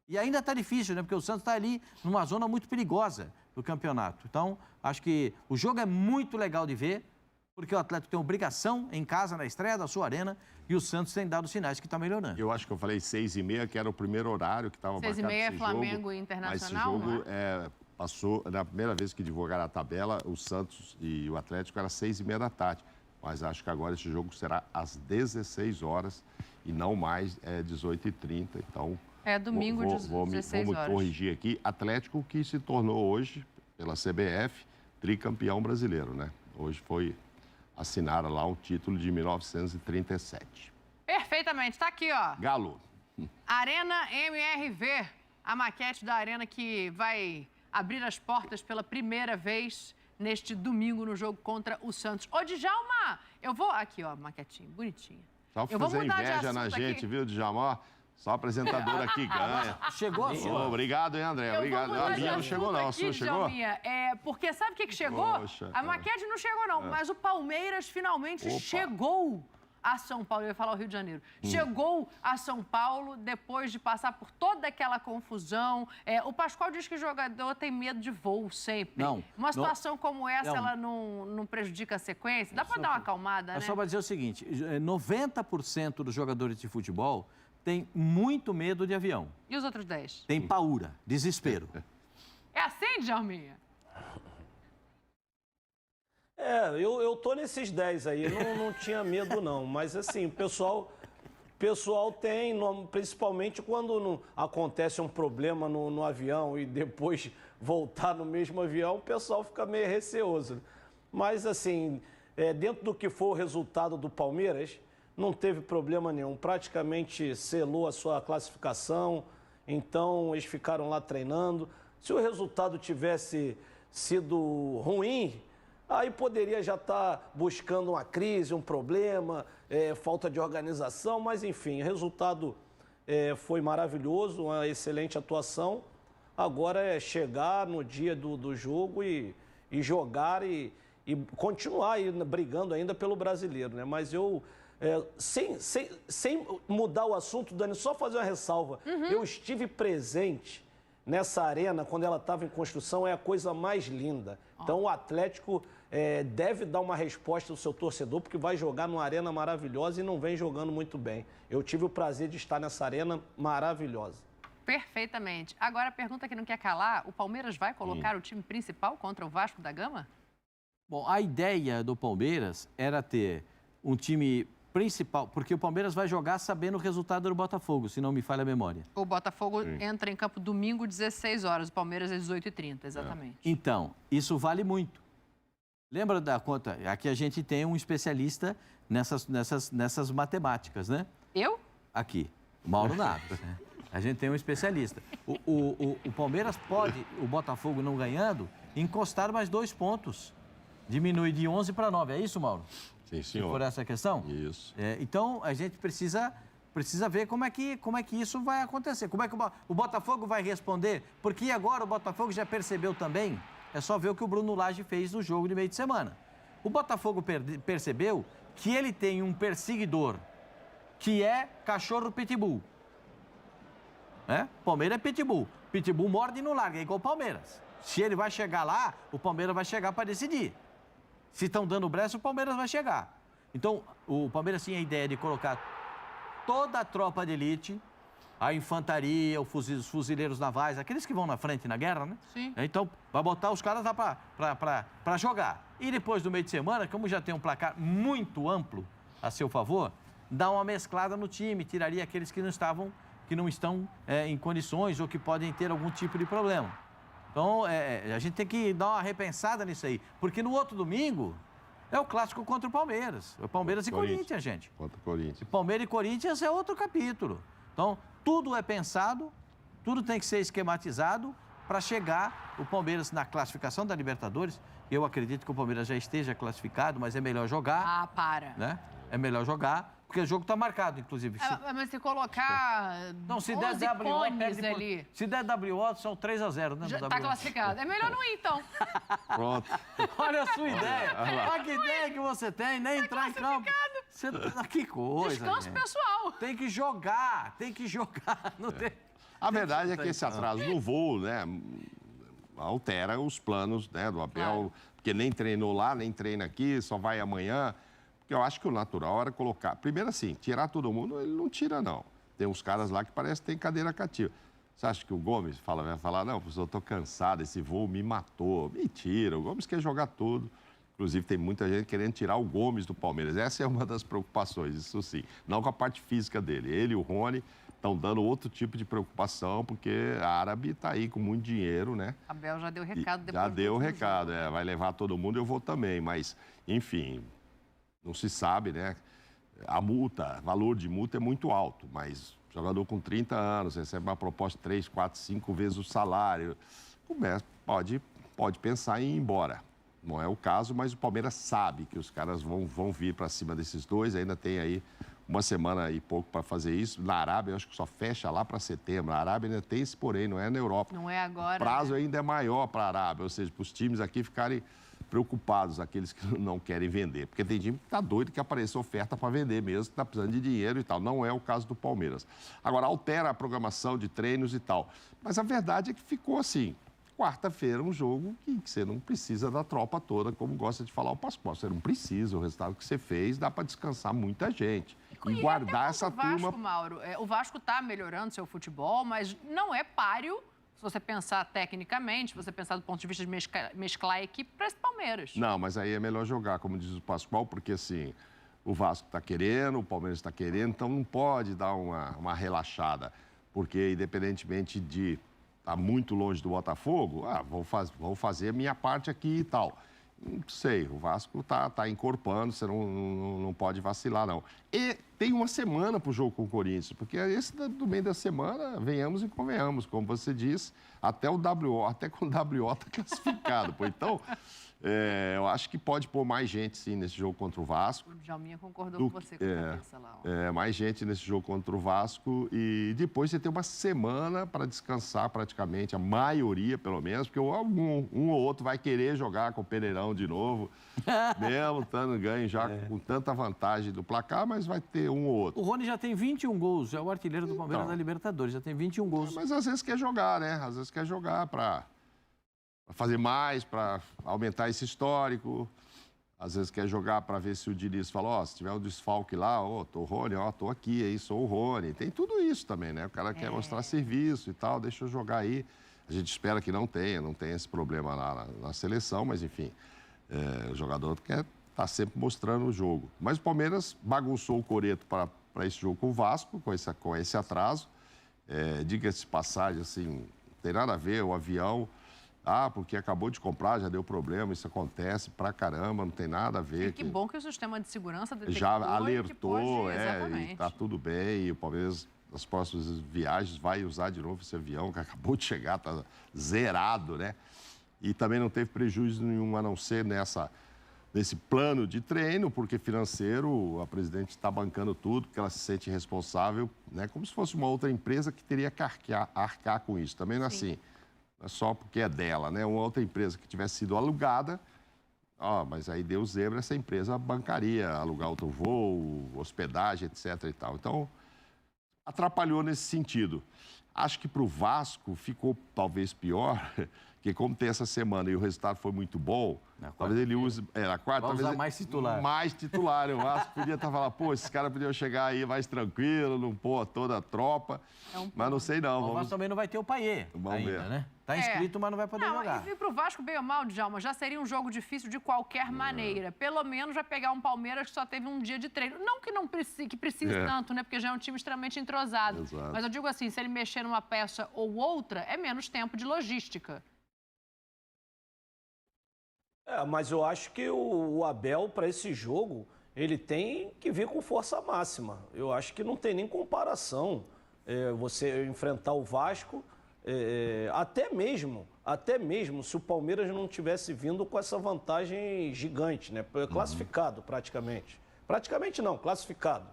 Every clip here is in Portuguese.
E ainda está difícil, né? Porque o Santos está ali numa zona muito perigosa do campeonato. Então, acho que o jogo é muito legal de ver, porque o Atlético tem obrigação em casa, na estreia da sua arena, e o Santos tem dado sinais que está melhorando. Eu acho que eu falei 6h30, que era o primeiro horário que estava marcado. 6h30 é Flamengo e Internacional, mas esse jogo passou, na primeira vez que divulgaram a tabela, o Santos e o Atlético era 6h30 da tarde. Mas acho que agora esse jogo será às 16 horas e não mais 18h30. Então, domingo, 16 vou horas. me corrigir aqui. Atlético que se tornou hoje, pela CBF, tricampeão brasileiro, né? Hoje foi assinado lá um título de 1937. Perfeitamente. Está aqui, ó. Galo. Arena MRV, a maquete da arena que vai abrir as portas pela primeira vez neste domingo no jogo contra o Santos. Ô, Djalma, eu vou... Aqui, ó, maquetinha, bonitinha. Só pra fazer inveja na gente, viu, Djalma? Só apresentador aqui ganha. Chegou a sua. Obrigado, hein, André? Obrigado. A minha não chegou, não. A sua chegou? Porque sabe o que chegou? Poxa, a maquete não chegou, não. Mas o Palmeiras finalmente chegou a São Paulo. Eu ia falar o Rio de Janeiro. Chegou a São Paulo depois de passar por toda aquela confusão. O Pascoal diz que o jogador tem medo de voo sempre. Não. Uma situação como essa, ela não prejudica a sequência? Dá para dar uma acalmada, né? É só para dizer o seguinte, 90% dos jogadores de futebol tem muito medo de avião. E os outros 10? Tem paura, desespero. É assim, Djalminha? Eu tô nesses 10 aí, eu não tinha medo não, mas assim, o pessoal tem, principalmente quando acontece um problema no avião e depois voltar no mesmo avião, o pessoal fica meio receoso. Mas assim, dentro do que for o resultado do Palmeiras, não teve problema nenhum, praticamente selou a sua classificação, então eles ficaram lá treinando. Se o resultado tivesse sido ruim, aí poderia já estar buscando uma crise, um problema, falta de organização, mas enfim, o resultado foi maravilhoso, uma excelente atuação. Agora é chegar no dia do jogo e jogar e continuar aí brigando ainda pelo brasileiro, né? Mas eu... sem mudar o assunto, Dani, só fazer uma ressalva. Eu estive presente nessa arena quando ela estava em construção, é a coisa mais linda. Então o Atlético deve dar uma resposta ao seu torcedor, porque vai jogar numa arena maravilhosa e não vem jogando muito bem. Eu tive o prazer de estar nessa arena maravilhosa. Perfeitamente. Agora a pergunta que não quer calar, o Palmeiras vai colocar o time principal contra o Vasco da Gama? Bom, a ideia do Palmeiras era ter um time principal, porque o Palmeiras vai jogar sabendo o resultado do Botafogo, se não me falha a memória. O Botafogo entra em campo domingo, 16 horas, o Palmeiras às 18h30, exatamente. Então, isso vale muito. Lembra da conta? Aqui a gente tem um especialista nessas matemáticas, né? Eu? Aqui, Mauro Naves. Né? A gente tem um especialista. O Palmeiras pode, o Botafogo não ganhando, encostar mais 2 pontos. Diminui de 11 para 9, é isso, Mauro? Sim, senhor. Por essa questão? Isso. Então, a gente precisa ver como é que isso vai acontecer. Como é que o Botafogo vai responder? Porque agora o Botafogo já percebeu também, é só ver o que o Bruno Lage fez no jogo de meio de semana. O Botafogo percebeu que ele tem um perseguidor, que é cachorro pitbull. Palmeiras é pitbull. Pitbull morde e não larga, é igual o Palmeiras. Se ele vai chegar lá, o Palmeiras vai chegar para decidir. Se estão dando brecha, o Palmeiras vai chegar. Então, o Palmeiras tinha a ideia de colocar toda a tropa de elite, a infantaria, os fuzileiros navais, aqueles que vão na frente na guerra, né? Sim. Então, vai botar os caras lá para jogar. E depois do meio de semana, como já tem um placar muito amplo a seu favor, dá uma mesclada no time, tiraria aqueles que não estão em condições ou que podem ter algum tipo de problema. Então, a gente tem que dar uma repensada nisso aí. Porque no outro domingo é o clássico contra o Palmeiras. É Palmeiras e Corinthians, gente. Contra o Corinthians. E Palmeiras e Corinthians é outro capítulo. Então, tudo é pensado, tudo tem que ser esquematizado para chegar o Palmeiras na classificação da Libertadores. Eu acredito que o Palmeiras já esteja classificado, mas é melhor jogar. Ah, para. Né? É melhor jogar, porque o jogo está marcado, inclusive. Mas se colocar não, se 11 der WO, ali... Se der WO, são 3-0, né? Já está classificado. É melhor não ir, então. Pronto. Olha a sua ideia. Olha que ideia que você tem, nem entrar em campo. Que coisa, Descanso gente. pessoal. Tem que jogar, tem que jogar. Não tem... A verdade é que esse atraso no voo, né, altera os planos, né, do Abel, Claro. porque nem treinou lá, nem treina aqui, só vai amanhã. Porque eu acho que o natural era colocar... Primeiro assim, tirar todo mundo, ele não tira, não. Tem uns caras lá que parece que tem cadeira cativa. Você acha que o Gomes vai falar, não, professor, eu estou cansado, esse voo me matou. Mentira, o Gomes quer jogar tudo. Inclusive, tem muita gente querendo tirar o Gomes do Palmeiras. Essa é uma das preocupações, isso sim. Não com a parte física dele. Ele e o Rony estão dando outro tipo de preocupação, porque a Árabe está aí com muito dinheiro, né? Abel já deu recado depois. Já do deu o último recado, jogo. vai levar todo mundo, eu vou também. Mas, enfim, não se sabe, né? A multa, valor de multa é muito alto, mas jogador com 30 anos recebe uma proposta de 3, 4, 5 vezes o salário. Pode pensar em ir embora. Não é o caso, mas o Palmeiras sabe que os caras vão vir para cima desses dois. Ainda tem aí uma semana e pouco para fazer isso. Na Arábia, eu acho que só fecha lá para setembro. A Arábia ainda tem esse porém, não é na Europa. Não é agora. O prazo né? ainda é maior para a Arábia, ou seja, para os times aqui ficarem preocupados, aqueles que não querem vender. Porque tem time que está doido que apareça oferta para vender mesmo, que está precisando de dinheiro e tal. Não é o caso do Palmeiras. Agora, altera a programação de treinos e tal. Mas a verdade é que ficou assim. Quarta-feira, um jogo que você não precisa da tropa toda, como gosta de falar o Pascoal. Você não precisa, o resultado que você fez dá para descansar muita gente. E guardar essa Vasco, turma... Mauro, o Vasco está melhorando seu futebol, mas não é páreo, se você pensar tecnicamente, se você pensar do ponto de vista de mesclar a equipe para esse Palmeiras. Não, mas aí é melhor jogar, como diz o Pascoal, porque assim, o Vasco está querendo, o Palmeiras está querendo, então não pode dar uma relaxada, porque independentemente de estar muito longe do Botafogo, vou fazer a minha parte aqui e tal. Não sei, o Vasco tá encorpando, você não pode vacilar, não. E tem uma semana para o jogo com o Corinthians, porque esse do meio da semana, venhamos e convenhamos, como você disse, até com o WO está classificado. Pô. Então, eu acho que pode pôr mais gente, sim, nesse jogo contra o Vasco. O Djalminha concordou com você com a cabeça lá. Mais gente nesse jogo contra o Vasco e depois você tem uma semana para descansar praticamente, a maioria pelo menos, porque um ou outro vai querer jogar com o Pereirão de novo, mesmo estando ganho já com tanta vantagem do placar, mas vai ter um ou outro. O Rony já tem 21 gols, é o artilheiro do Palmeiras da Libertadores, já tem 21 gols. Mas às vezes quer jogar, né? Às vezes quer jogar para fazer mais, para aumentar esse histórico. Às vezes quer jogar para ver se o Diniz fala, se tiver um desfalque lá, tô o Rony, tô aqui, aí sou o Rony. Tem tudo isso também, né? O cara quer mostrar serviço e tal, deixa eu jogar aí. A gente espera que não tenha esse problema lá na seleção, mas enfim, o jogador quer estar sempre mostrando o jogo. Mas o Palmeiras bagunçou o coreto para esse jogo com o Vasco, com esse atraso. Diga-se de passagem, assim, não tem nada a ver, o avião... porque acabou de comprar, já deu problema, isso acontece pra caramba, não tem nada a ver. E que bom que o sistema de segurança detectou já alertou, exatamente. e tá tudo bem, e o Palmeiras, nas próximas viagens, vai usar de novo esse avião, que acabou de chegar, tá zerado, né? E também não teve prejuízo nenhum, a não ser nesse plano de treino, porque financeiro, a presidente está bancando tudo, porque ela se sente responsável, né? Como se fosse uma outra empresa que teria que arcar com isso. Também não é assim. Não é só porque é dela, né? Uma outra empresa que tivesse sido alugada, mas aí deu zebra, essa empresa bancaria, alugar outro voo, hospedagem, etc. e tal. Então, atrapalhou nesse sentido. Acho que para o Vasco ficou talvez pior, porque como tem essa semana e o resultado foi muito bom, talvez ele use... na quarta, vai talvez usar mais titular. Mais titular. O Vasco podia estar falando, esses caras podiam chegar aí mais tranquilo, não pôr toda a tropa. Mas não sei não. O Vasco também não vai ter o Payet ainda, né? Tá inscrito, mas não vai poder jogar. E pro Vasco, bem ou mal, Djalma, já seria um jogo difícil de qualquer maneira. Pelo menos vai pegar um Palmeiras que só teve um dia de treino. Não que não precise tanto, né? Porque já é um time extremamente entrosado. Exato. Mas eu digo assim, se ele mexer numa peça ou outra, é menos tempo de logística. Mas eu acho que o Abel, para esse jogo, ele tem que vir com força máxima. Eu acho que não tem nem comparação você enfrentar o Vasco, até mesmo se o Palmeiras não tivesse vindo com essa vantagem gigante, né? Classificado praticamente. Praticamente não, classificado.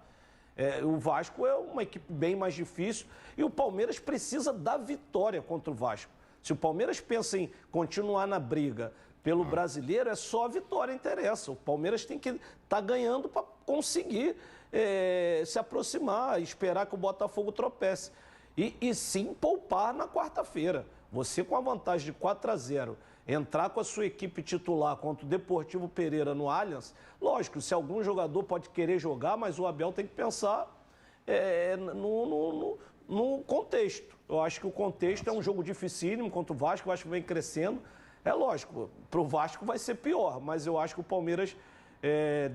O Vasco é uma equipe bem mais difícil e o Palmeiras precisa da vitória contra o Vasco. Se o Palmeiras pensa em continuar na briga pelo brasileiro, é só a vitória que interessa. O Palmeiras tem que estar ganhando para conseguir se aproximar, esperar que o Botafogo tropece. e sim poupar na quarta-feira. Você com a vantagem de 4-0, entrar com a sua equipe titular contra o Deportivo Pereira no Allianz, lógico, se algum jogador pode querer jogar, mas o Abel tem que pensar no contexto. Eu acho que o contexto é um jogo dificílimo contra o Vasco vem crescendo. É lógico, para o Vasco vai ser pior, mas eu acho que o Palmeiras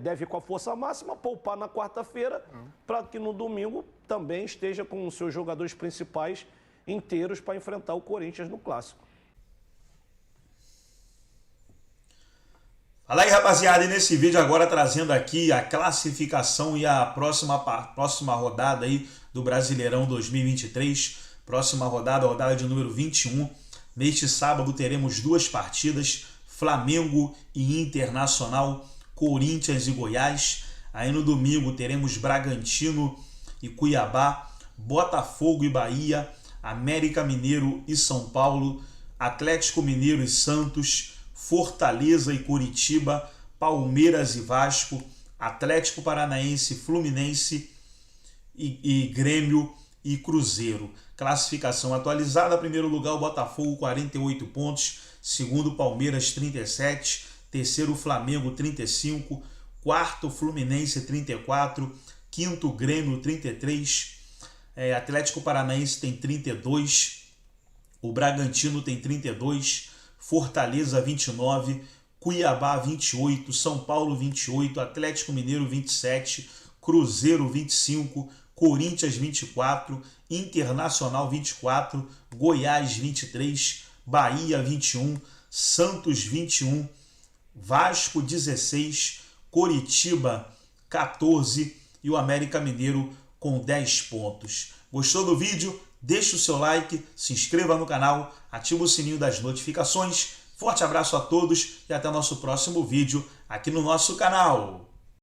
deve ir com a força máxima, poupar na quarta-feira, para que no domingo também esteja com os seus jogadores principais inteiros para enfrentar o Corinthians no Clássico. Fala aí, rapaziada, e nesse vídeo agora trazendo aqui a classificação e a próxima rodada aí do Brasileirão 2023. Próxima rodada, a rodada de número 21. Neste sábado teremos 2 partidas, Flamengo e Internacional, Corinthians e Goiás. Aí no domingo teremos Bragantino e Cuiabá, Botafogo e Bahia, América Mineiro e São Paulo, Atlético Mineiro e Santos, Fortaleza e Curitiba, Palmeiras e Vasco, Atlético Paranaense, Fluminense e Grêmio e Cruzeiro. Classificação atualizada: primeiro lugar o Botafogo, 48 pontos, segundo Palmeiras, 37, terceiro Flamengo, 35, quarto Fluminense, 34, quinto Grêmio, 33, Atlético Paranaense tem 32, o Bragantino tem 32, Fortaleza 29, Cuiabá 28, São Paulo 28, Atlético Mineiro 27, Cruzeiro 25, Corinthians 24, Internacional 24, Goiás 23, Bahia 21, Santos 21, Vasco 16, Coritiba 14 e o América Mineiro com 10 pontos. Gostou do vídeo? Deixe o seu like, se inscreva no canal, ative o sininho das notificações. Forte abraço a todos e até o nosso próximo vídeo aqui no nosso canal.